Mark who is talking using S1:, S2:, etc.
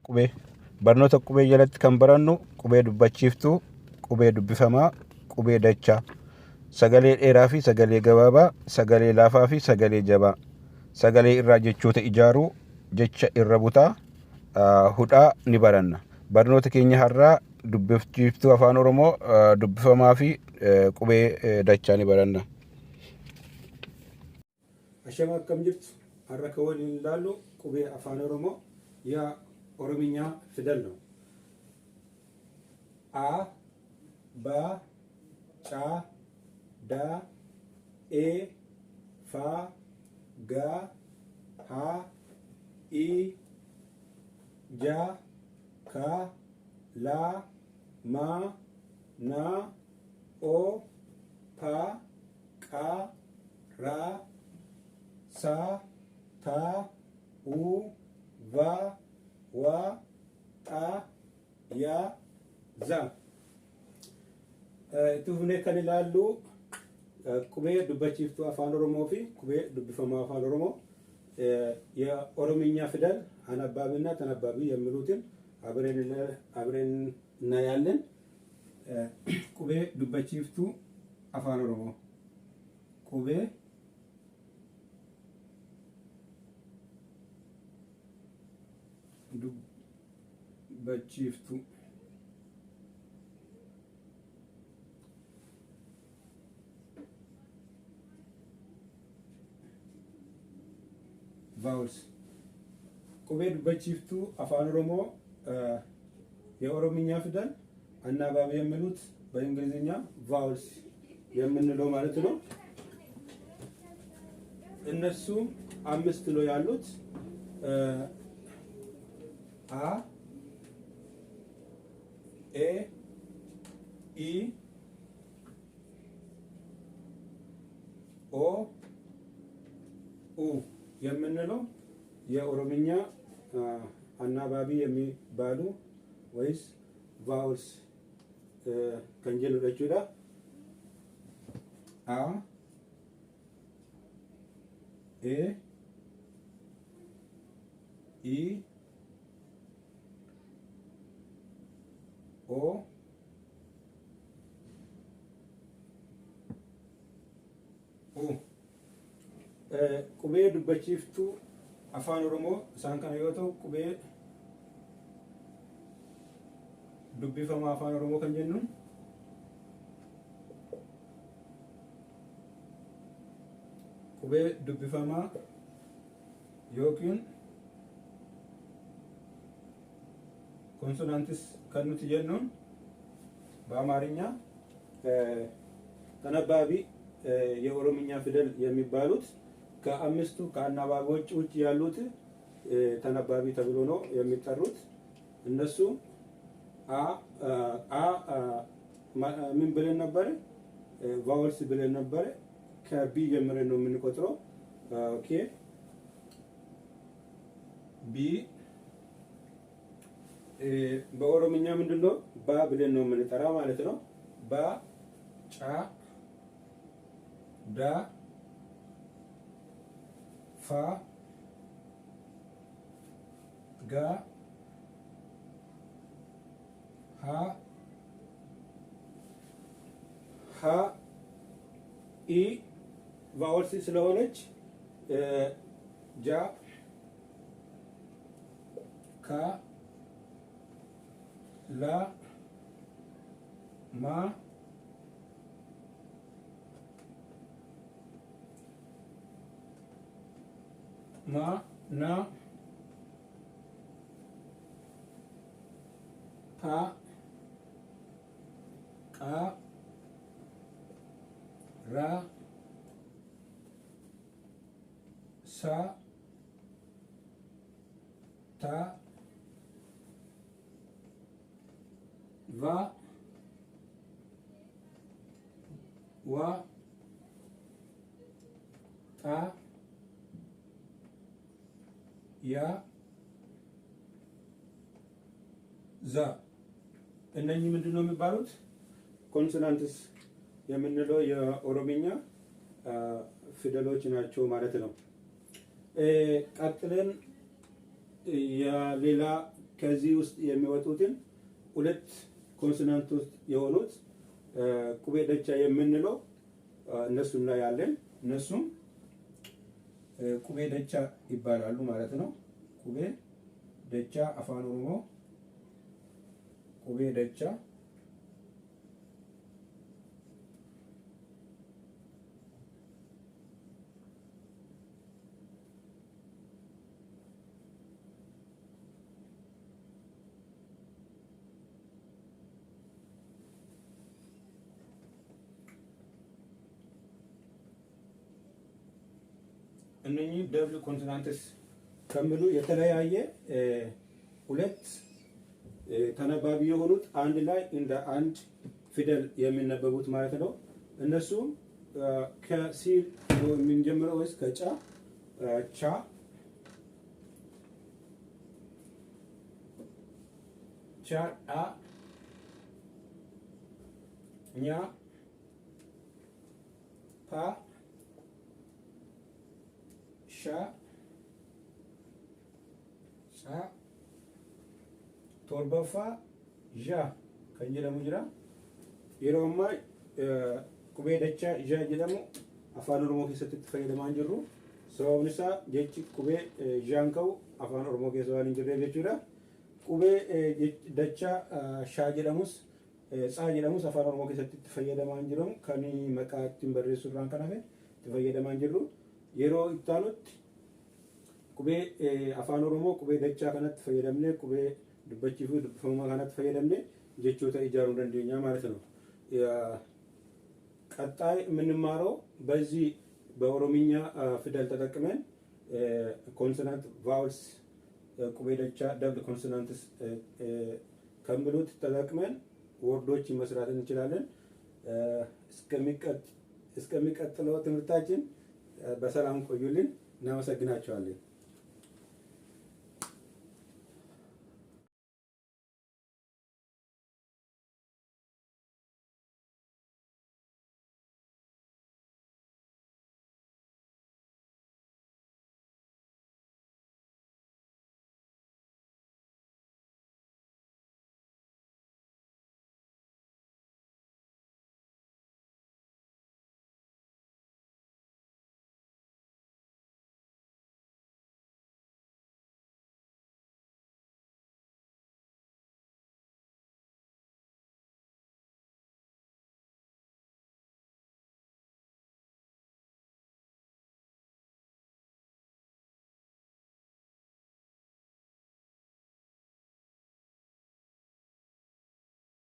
S1: qubee barnoota qubee jalatti kan barannu qubee dubbachiiftuu, qubee dubbifamaa, qubee dachaa, sagalee dheeraa fi sagalee gabaabaa, sagalee laafaa fi sagalee jabaa, sagalee irraa jechoota ijaaruu, jecha irra butaa, hudhaa ni baranna. Barnoota keenya har'aa dubbachiiftuu afaan Oromoo, dubbifamaa fi qubee dachaa ni baranna.
S2: Ashama akkam jirtu? Har'a kan waliin ilaallu qubee afaan Oromoo yaa Oromiyaa fidal ነው። A, B, C, D, E, F, G, H, I, J, K, L, M, N, O, P, Q, R, S, T, U, V, W, X, Y, Z. Tufnee kan ilaallu qubee dubbachiiftuu afaan Oromoo fi qubee dubbifamaa afaan Oromoo የኦሮምኛ ፊደል አናባቢና ተነባቢ የሚሉትን አብረን እናያለን። ቁቤ ዱበቺፍቱ አፋን ኦሮሞ ቁቤ ዱበቺፍቱ ቫውልስ ቁቤ ዱበቺፍቱ አፋን ኦሮሞ የኦሮምኛ ፊደል አናባቢ የሚሉት በእንግሊዝኛ ቫውልስ የምንለው ማለት ነው። እነሱ 5 ነው ያሉት አ ኤ ኢ ኦ ኡ የምንለው የኦሮምኛ አናባቢ የሚባሉ ወይስ ቫውልስ ከንጀሉ ደቹዳ አ ኤ ኢ ኦ ኡ qubee dubbachiiftuu afaan Oromoo isaan kana yoo ta'u qubee dubbifamaa afaan Oromoo kan jennuun qubee dubbifamaa yookiin ኮንሶናንትስ kan nuti jennuun በአማርኛ ተነባቢ የኦሮምኛ ፊደል የሚባሉት ከአምስቱ ከአናባቢዎች ውጭ ያሉት ተነባቢ ተብሎ ነው የሚጠሩት። እነሱ ምን ብለን ነበር? ቫውልስ ብለን ነበር። ከቢ ጀምረን ነው የምንቆጥረው። ኦኬ ቢ በኦሮምኛ ምንድነው? ባ ብለን ነው የምንጠራ ማለት ነው። ባ ጫ ዳ ፋ ጋ ሀ ኢ ቫውልስ ስለሆነች ጃ ካ ላ ማ ማ ና ፓ ቃ ራ ሳ ታ ቫ ዋ ጣ ያ ዛ እነኚህ ምንድነው የሚባሉት? ኮንሶናንትስ የምንለው የኦሮምኛ ፊደሎች ናቸው ማለት ነው። ቀጥለን የሌላ ከዚህ ውስጥ የሚወጡትን ሁለት ኮንሶናንት ውስጥ የሆኑት ቁቤ ደቻ የምንለው እነሱን ላይ ያለን እነሱም ቁቤ ደቻ ይባላሉ ማለት ነው። ቁቤ ደቻ አፋን ኦሮሞ ቁቤ ደቻ እነኚህ ደብል ኮንሶናንትስ ከሚሉ የተለያየ ሁለት ተነባቢ የሆኑት አንድ ላይ እንደ አንድ ፊደል የሚነበቡት ማለት ነው። እነሱም ከሲል ነው የምንጀምረው ወይስ ከጫ? ቻ፣ ቻ፣ አ፣ ኛ፣ ፓ፣ ሻ፣ ሳ፣ ቶርበፋ፣ ዣ kan jedhamu jira. Yeroo ammaa qubee dachaa ዣ jedhamu afaan oromoo keessatti itti fayyadamaa hin jirru. Sababni isaa jechi qubee ዣን ka'u afaan oromoo keessa waan hin jirreef jechuudha. Qubee dachaa shaa jedhamus tsaa jedhamus afaan oromoo keessatti itti fayyadamaa hin jiru. Kan maqaa ittiin barreessuu irraan kan hafe itti fayyadamaa hin jirru. Yeroo itti aanutti qubee afaan oromoo qubee dachaa kanatti fayyadamnee qubee dubbachii fi dubbifamaa kanatti fayyadamnee jechoota ijaaruu dandeenya ማለት ነው። ቀጣይ የምንማረው በዚህ በኦሮምኛ ፊደል ተጠቅመን ኮንሶናንት ቫውልስ ቁቤ ደቻ ደብል ኮንሶናንትስ ከሚሉት ተጠቅመን ወርዶች መስራት እንችላለን። እስከሚቀጥለው ትምህርታችን በሰላም ቆዩልን። እናመሰግናችኋለን።